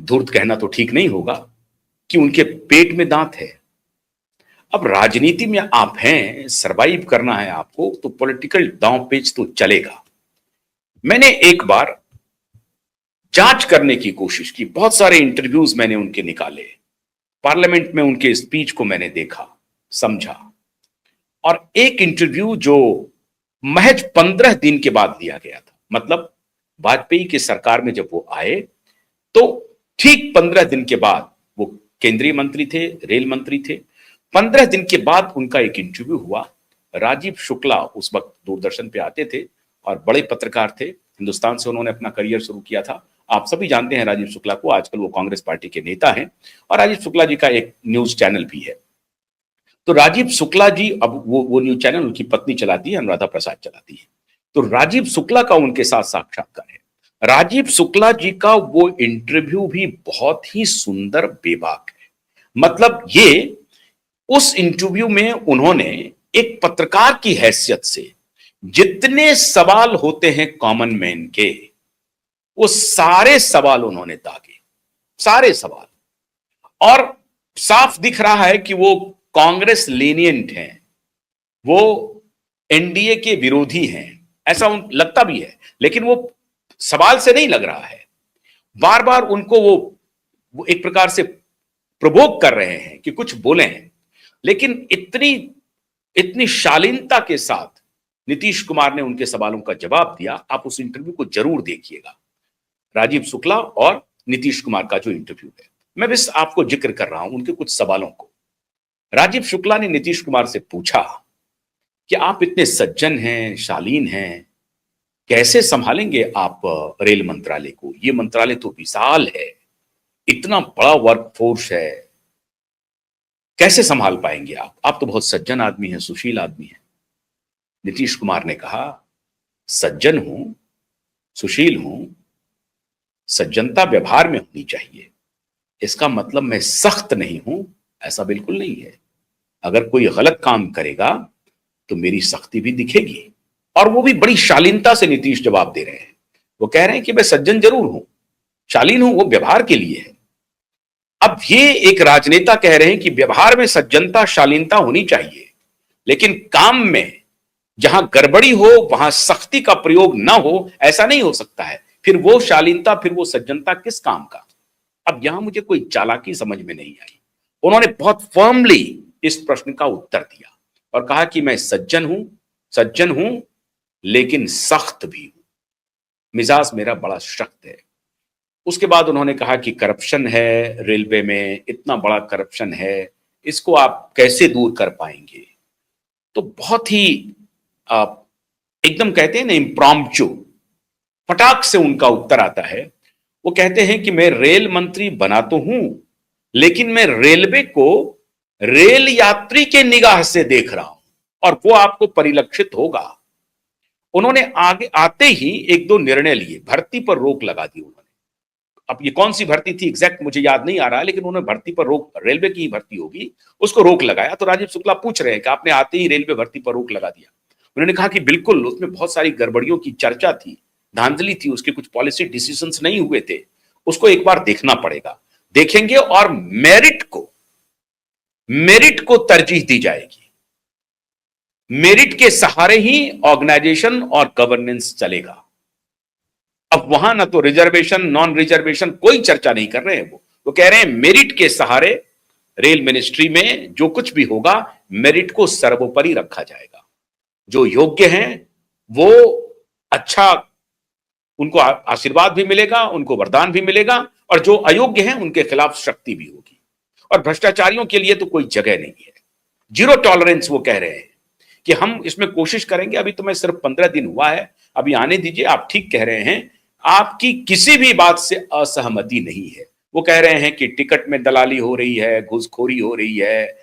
धूर्त कहना तो ठीक नहीं होगा कि उनके पेट में दांत है। अब राजनीति में आप हैं, सरवाइव करना है आपको, तो पॉलिटिकल दांव पेच तो चलेगा। मैंने एक बार जांच करने की कोशिश की, बहुत सारे इंटरव्यूज मैंने उनके निकाले, पार्लियामेंट में उनके स्पीच को मैंने देखा, समझा। और एक इंटरव्यू जो महज 15 दिन के बाद दिया गया था, मतलब वाजपेयी की सरकार में जब वो आए तो ठीक 15 दिन के बाद, वो केंद्रीय मंत्री थे, रेल मंत्री थे, 15 दिन के बाद उनका एक इंटरव्यू हुआ। राजीव शुक्ला उस वक्त दूरदर्शन पे आते थे और बड़े पत्रकार थे, हिंदुस्तान से उन्होंने अपना करियर शुरू किया था। आप सभी जानते हैं राजीव शुक्ला को, आजकल वो कांग्रेस पार्टी के नेता हैं और राजीव शुक्ला जी का एक न्यूज चैनल भी है। तो राजीव शुक्ला जी, अब वो न्यूज चैनल उनकी पत्नी चलाती है, अनुराधा प्रसाद चलाती है। तो राजीव शुक्ला का उनके साथ साक्षात्कार है। राजीव शुक्ला जी का वो इंटरव्यू भी बहुत ही सुंदर, बेबाक है। मतलब ये, उस इंटरव्यू में उन्होंने एक पत्रकार की हैसियत से जितने सवाल होते हैं कॉमन मैन के, वो सारे सवाल उन्होंने दागे, सारे सवाल। और साफ दिख रहा है कि वो कांग्रेस लीनियंट हैं, वो एनडीए के विरोधी हैं, ऐसा लगता भी है, लेकिन वो सवाल से नहीं लग रहा है। बार बार उनको वो एक प्रकार से प्रोवोक कर रहे हैं कि कुछ बोले हैं, लेकिन इतनी शालीनता के साथ नीतीश कुमार ने उनके सवालों का जवाब दिया। आप उस इंटरव्यू को जरूर देखिएगा, राजीव शुक्ला और नीतीश कुमार का जो इंटरव्यू है। मैं बस आपको जिक्र कर रहा हूं उनके कुछ सवालों को। राजीव शुक्ला ने नीतीश कुमार से पूछा कि आप इतने सज्जन हैं, शालीन हैं, कैसे संभालेंगे आप रेल मंत्रालय को? ये मंत्रालय तो विशाल है, इतना बड़ा वर्कफोर्स है, कैसे संभाल पाएंगे आप तो बहुत सज्जन आदमी हैं, सुशील आदमी हैं। नीतीश कुमार ने कहा, सज्जन हूं, सुशील हूं, सज्जनता व्यवहार में होनी चाहिए, इसका मतलब मैं सख्त नहीं हूं, ऐसा बिल्कुल नहीं है। अगर कोई गलत काम करेगा तो मेरी सख्ती भी दिखेगी। और वो भी बड़ी शालीनता से नीतीश जवाब दे रहे हैं। वो कह रहे हैं कि मैं सज्जन जरूर हूं, शालीन हूं, वो व्यवहार के लिए है। अब ये एक राजनेता कह रहे हैं कि व्यवहार में सज्जनता, शालीनता होनी चाहिए, लेकिन काम में जहां गड़बड़ी हो वहां सख्ती का प्रयोग ना हो, ऐसा नहीं हो सकता है। फिर वो शालीनता, फिर वो सज्जनता किस काम का? अब यहां मुझे कोई चालाकी समझ में नहीं आई। उन्होंने बहुत फर्मली इस प्रश्न का उत्तर दिया और कहा कि मैं सज्जन हूं, लेकिन सख्त भी हूं, मिजाज मेरा बड़ा सख्त है। उसके बाद उन्होंने कहा कि करप्शन है रेलवे में, इतना बड़ा करप्शन है, इसको आप कैसे दूर कर पाएंगे? तो बहुत ही एकदम कहते हैं ना, इम्प्रॉम्प्चू, फटाक से उनका उत्तर आता है। वो कहते हैं कि मैं रेल मंत्री बना तो हूं, लेकिन मैं रेलवे को रेल यात्री के निगाह से देख रहा हूं और वो आपको परिलक्षित होगा। उन्होंने आगे आते ही एक दो निर्णय लिए, भर्ती पर रोक लगा दी उन्होंने। अब ये कौन सी भर्ती थी एग्जैक्ट मुझे याद नहीं आ रहा है, लेकिन उन्होंने भर्ती पर रोक, रेलवे की भर्ती होगी, उसको रोक लगाया। तो राजीव शुक्ला पूछ रहे हैं कि आपने आते ही रेलवे भर्ती पर रोक लगा दिया। उन्होंने कहा कि बिल्कुल, उसमें बहुत सारी गड़बड़ियों की चर्चा थी, धांधली थी, उसके कुछ पॉलिसी डिसीजंस नहीं हुए थे, उसको एक बार देखना पड़ेगा, देखेंगे और मेरिट को तरजीह दी जाएगी। मेरिट के सहारे ही ऑर्गेनाइजेशन और गवर्नेंस चलेगा। अब वहां ना तो रिजर्वेशन, नॉन रिजर्वेशन, कोई चर्चा नहीं कर रहे हैं। वो कह रहे हैं मेरिट के सहारे रेल मिनिस्ट्री में जो कुछ भी होगा, मेरिट को सर्वोपरि रखा जाएगा। जो योग्य हैं वो अच्छा, उनको आशीर्वाद भी मिलेगा, उनको वरदान भी मिलेगा, और जो अयोग्य हैं उनके खिलाफ शक्ति भी होगी। और भ्रष्टाचारियों के लिए तो कोई जगह नहीं है, जीरो टॉलरेंस। वो कह रहे हैं कि हम इसमें कोशिश करेंगे। अभी तो मैं सिर्फ 15 दिन हुआ है, अभी आने दीजिए। आप ठीक कह रहे हैं, आपकी किसी भी बात से असहमति नहीं है। वो कह रहे हैं कि टिकट में दलाली हो रही है, घूसखोरी हो रही है,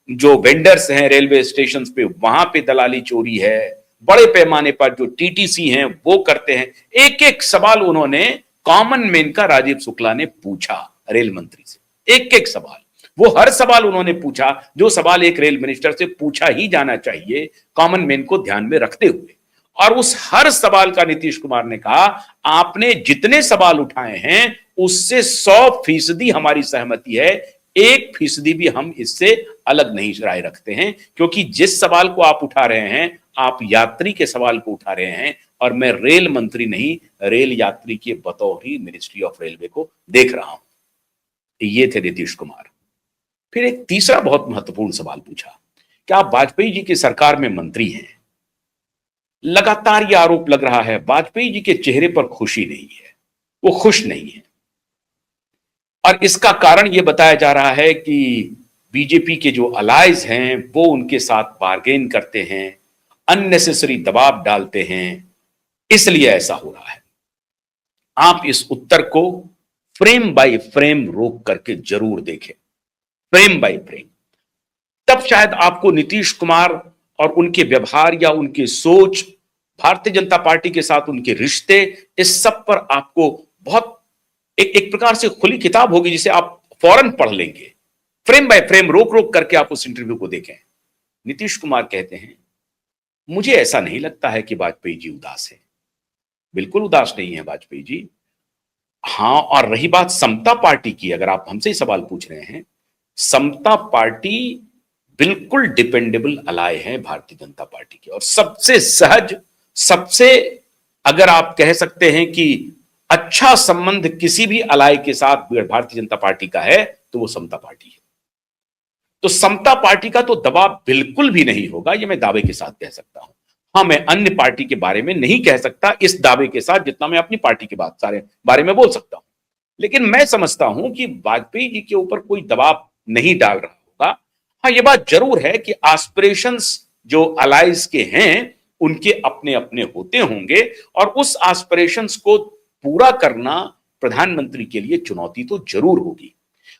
जो वेंडर्स हैं रेलवे स्टेशन पे वहां पे दलाली चोरी है, बड़े पैमाने पर जो टीटीसी हैं वो करते हैं। एक एक सवाल उन्होंने कॉमन मैन का राजीव शुक्ला ने पूछा रेल मंत्री से, एक एक सवाल। वो हर सवाल उन्होंने पूछा जो सवाल एक रेल मिनिस्टर से पूछा ही जाना चाहिए, कॉमन मैन को ध्यान में रखते हुए। और उस हर सवाल का नीतीश कुमार ने कहा, आपने जितने सवाल उठाए हैं उससे 100% हमारी सहमति है, 1% भी हम इससे अलग नहीं राय रखते हैं, क्योंकि जिस सवाल को आप उठा रहे हैं, आप यात्री के सवाल को उठा रहे हैं, और मैं रेल मंत्री नहीं, रेल यात्री के बतौर ही मिनिस्ट्री ऑफ रेलवे को देख रहा हूं। ये थे नीतीश कुमार। फिर एक तीसरा बहुत महत्वपूर्ण सवाल पूछा, क्या आप वाजपेयी जी की सरकार में मंत्री हैं? लगातार यह आरोप लग रहा है वाजपेयी जी के चेहरे पर खुशी नहीं है, वो खुश नहीं है, और इसका कारण यह बताया जा रहा है कि बीजेपी के जो अलाइज हैं वो उनके साथ बार्गेन करते हैं, अननेसेसरी दबाव डालते हैं, इसलिए ऐसा हो रहा है। आप इस उत्तर को फ्रेम बाय फ्रेम रोक करके जरूर देखें, फ्रेम बाय फ्रेम। तब शायद आपको नीतीश कुमार और उनके व्यवहार या उनकी सोच, भारतीय जनता पार्टी के साथ उनके रिश्ते, इस सब पर आपको बहुत एक प्रकार से खुली किताब होगी जिसे आप फौरन पढ़ लेंगे। फ्रेम बाय फ्रेम रोक रोक करके आप उस इंटरव्यू को देखें। नीतीश कुमार कहते हैं, मुझे ऐसा नहीं लगता है कि वाजपेयी जी उदास है, बिल्कुल उदास नहीं है वाजपेयी जी। हां, और रही बात समता पार्टी की, अगर आप हमसे ही सवाल पूछ रहे हैं, समता पार्टी बिल्कुल डिपेंडेबल अलाय है भारतीय जनता पार्टी की, और सबसे सहज, सबसे, अगर आप कह सकते हैं कि अच्छा संबंध किसी भी अलाय के साथ भारतीय जनता पार्टी का है तो वो समता पार्टी है। तो समता पार्टी का तो दबाव बिल्कुल भी नहीं होगा, ये मैं दावे के साथ कह सकता हूं। हां, मैं अन्य पार्टी के बारे में नहीं कह सकता इस दावे के साथ जितना मैं अपनी पार्टी के बारे में बोल सकता हूं, लेकिन मैं समझता हूं कि वाजपेयी जी के ऊपर कोई दबाव नहीं डाल रहा होगा। हाँ, यह बात जरूर है कि एस्पिरेशंस जो अलाइज के हैं उनके अपने अपने होते होंगे, और उस एस्पिरेशंस को पूरा करना प्रधानमंत्री के लिए चुनौती तो जरूर होगी।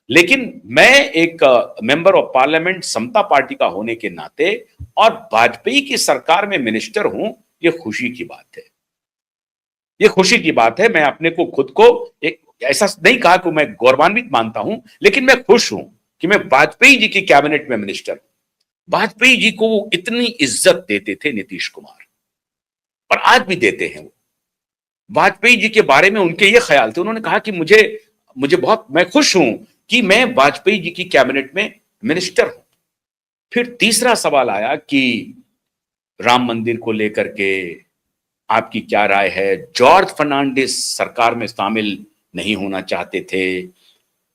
लेकिन मैं एक member of parliament Samata Party का होने के नाते और वाजपेयी की सरकार में मिनिस्टर हूं, यह खुशी की बात है, यह खुशी की बात है। मैं अपने को खुद को एक ऐसा नहीं कहा कि मैं गौरवान्वित मानता हूं, लेकिन मैं खुश हूं कि मैं वाजपेयी जी की कैबिनेट में मिनिस्टर हूं। वाजपेयी जी को वो इतनी इज्जत देते थे नीतीश कुमार, और आज भी देते हैं। वो वाजपेयी जी के बारे में उनके ये ख्याल थे, उन्होंने कहा कि मुझे मुझे बहुत, मैं खुश हूं कि मैं वाजपेयी जी की कैबिनेट में मिनिस्टर हूं। फिर तीसरा सवाल आया कि राम मंदिर को लेकर के आपकी क्या राय है? जॉर्ज फर्नांडिस सरकार में शामिल नहीं होना चाहते थे,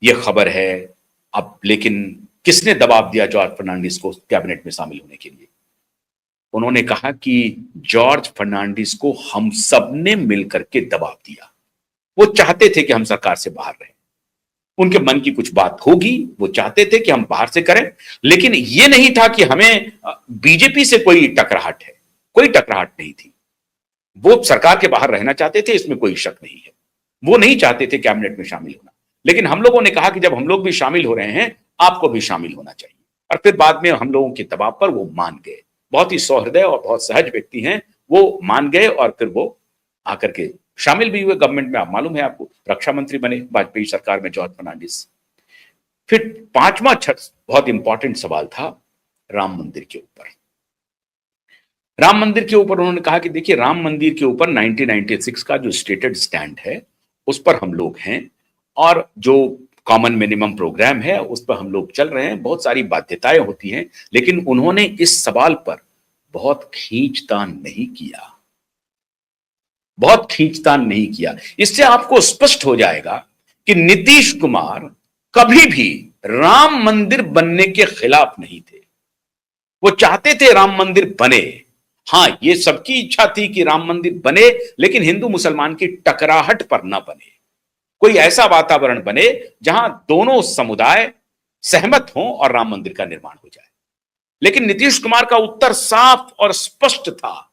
यह खबर है। अब लेकिन किसने दबाव दिया जॉर्ज फर्नांडिस को कैबिनेट में शामिल होने के लिए? उन्होंने कहा कि जॉर्ज फर्नांडिस को हम सब ने मिलकर के दबाव दिया। वो चाहते थे कि हम सरकार से बाहर रहें, उनके मन की कुछ बात होगी, वो चाहते थे कि हम बाहर से करें, लेकिन ये नहीं था कि हमें बीजेपी से कोई टकराहट है, कोई टकराहट नहीं थी। वो सरकार के बाहर रहना चाहते थे, इसमें कोई शक नहीं है। वो नहीं चाहते थे कैबिनेट में शामिल होना, लेकिन हम लोगों ने कहा कि जब हम लोग भी शामिल हो रहे हैं, आपको भी शामिल होना चाहिए। और फिर बाद में हम लोगों के दबाव पर वो मान गए। बहुत ही सौहृदय और बहुत सहज व्यक्ति हैं, वो मान गए और फिर वो आकर के शामिल भी हुए गवर्नमेंट में। आप मालूम है आपको, रक्षा मंत्री बने वाजपेयी सरकार में जॉर्ज फर्नांडिस। फिर पांचवा बहुत इंपॉर्टेंट सवाल था राम मंदिर के ऊपर। राम मंदिर के ऊपर उन्होंने कहा कि देखिए, राम मंदिर के ऊपर 1996 का जो स्टेटेड स्टैंड है उस पर हम लोग हैं, और जो कॉमन मिनिमम प्रोग्राम है उस पर हम लोग चल रहे हैं। बहुत सारी बाध्यताएं होती हैं, लेकिन उन्होंने इस सवाल पर बहुत खींचतान नहीं किया, बहुत खींचतान नहीं किया। इससे आपको स्पष्ट हो जाएगा कि नीतीश कुमार कभी भी राम मंदिर बनने के खिलाफ नहीं थे। वो चाहते थे राम मंदिर बने। हां, ये सबकी इच्छा थी कि राम मंदिर बने, लेकिन हिंदू मुसलमान की टकराहट पर ना बने। कोई ऐसा वातावरण बने जहां दोनों समुदाय सहमत हों और राम मंदिर का निर्माण हो जाए। लेकिन नीतीश कुमार का उत्तर साफ और स्पष्ट था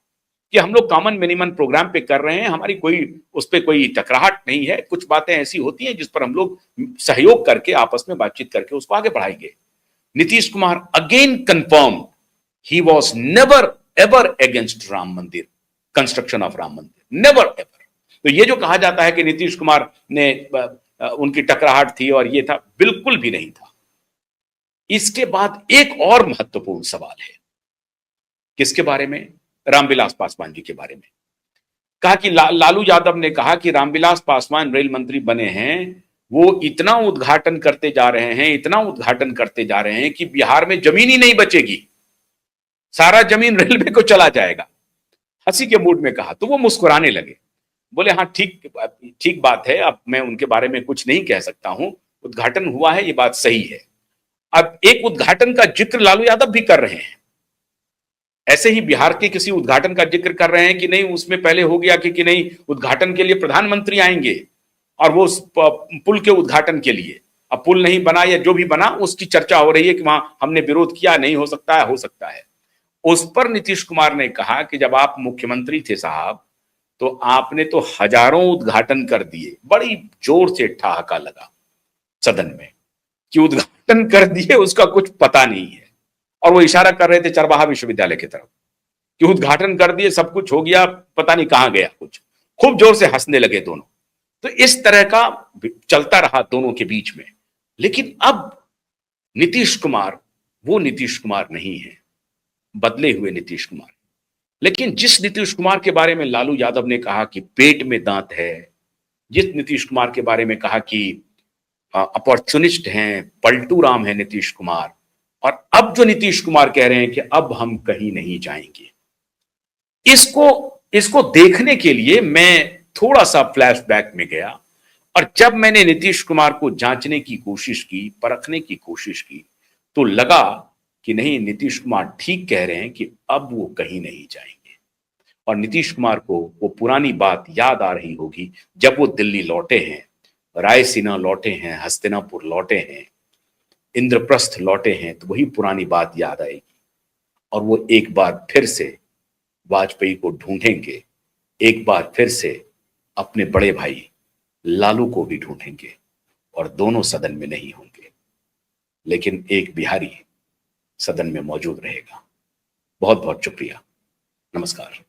कि हम लोग कॉमन मिनिमम प्रोग्राम पे कर रहे हैं, हमारी कोई उस पर कोई टकराहट नहीं है। कुछ बातें ऐसी होती हैं जिस पर हम लोग सहयोग करके, आपस में बातचीत करके उसको आगे बढ़ाएंगे। Nitish Kumar again confirm he was never ever against Ram मंदिर, कंस्ट्रक्शन ऑफ राम मंदिर, नेवर एवर। तो ये जो कहा जाता है कि नीतीश कुमार ने उनकी टकराहट थी और ये था, बिल्कुल भी नहीं था। इसके बाद एक और महत्वपूर्ण सवाल है, किसके बारे में? रामविलास पासवान जी के बारे में। कहा कि लालू यादव ने कहा कि रामविलास पासवान रेल मंत्री बने हैं, वो इतना उद्घाटन करते जा रहे हैं, इतना उद्घाटन करते जा रहे हैं कि बिहार में जमीन ही नहीं बचेगी, सारा जमीन रेलवे को चला जाएगा। हंसी के मूड में कहा तो वो मुस्कुराने लगे, बोले हाँ ठीक ठीक बात है, अब मैं उनके बारे में कुछ नहीं कह सकता हूं, उद्घाटन हुआ है ये बात सही है। अब एक उद्घाटन का जिक्र लालू यादव भी कर रहे हैं, ऐसे ही बिहार के किसी उद्घाटन का जिक्र कर रहे हैं कि नहीं उसमें पहले हो गया कि नहीं उद्घाटन के लिए प्रधानमंत्री आएंगे और वो पुल के उद्घाटन के लिए, अब पुल नहीं बना या जो भी बना उसकी चर्चा हो रही है कि वहां हमने विरोध किया, नहीं हो सकता है, हो सकता है। उस पर नीतीश कुमार ने कहा कि जब आप मुख्यमंत्री थे साहब तो आपने तो हजारों उद्घाटन कर दिए। बड़ी जोर से ठहाका लगा सदन में कि उद्घाटन कर दिए उसका कुछ पता नहीं है, और वो इशारा कर रहे थे चरवाहा विश्वविद्यालय की तरफ कि उद्घाटन कर दिए, सब कुछ हो गया, पता नहीं कहां गया कुछ। खूब जोर से हंसने लगे दोनों। तो इस तरह का चलता रहा दोनों के बीच में। लेकिन अब नीतीश कुमार वो नीतीश कुमार नहीं है, बदले हुए नीतीश कुमार। लेकिन जिस नीतीश कुमार के बारे में लालू यादव ने कहा कि पेट में दांत है, जिस नीतीश कुमार के बारे में कहा कि अपॉर्चुनिस्ट हैं, पलटू राम है नीतीश कुमार, और अब जो नीतीश कुमार कह रहे हैं कि अब हम कहीं नहीं जाएंगे, इसको इसको देखने के लिए मैं थोड़ा सा फ्लैशबैक में गया, और जब मैंने नीतीश कुमार को जांचने की कोशिश की, परखने की कोशिश की, तो लगा कि नहीं नीतीश कुमार ठीक कह रहे हैं कि अब वो कहीं नहीं जाएंगे। और नीतीश कुमार को वो पुरानी बात याद आ रही होगी जब वो दिल्ली लौटे हैं, रायसीना लौटे हैं, हस्तिनापुर लौटे हैं, इंद्रप्रस्थ लौटे हैं, तो वही पुरानी बात याद आएगी और वो एक बार फिर से वाजपेयी को ढूंढेंगे, एक बार फिर से अपने बड़े भाई लालू को भी ढूंढेंगे, और दोनों सदन में नहीं होंगे, लेकिन एक बिहारी सदन में मौजूद रहेगा। बहुत बहुत शुक्रिया, नमस्कार।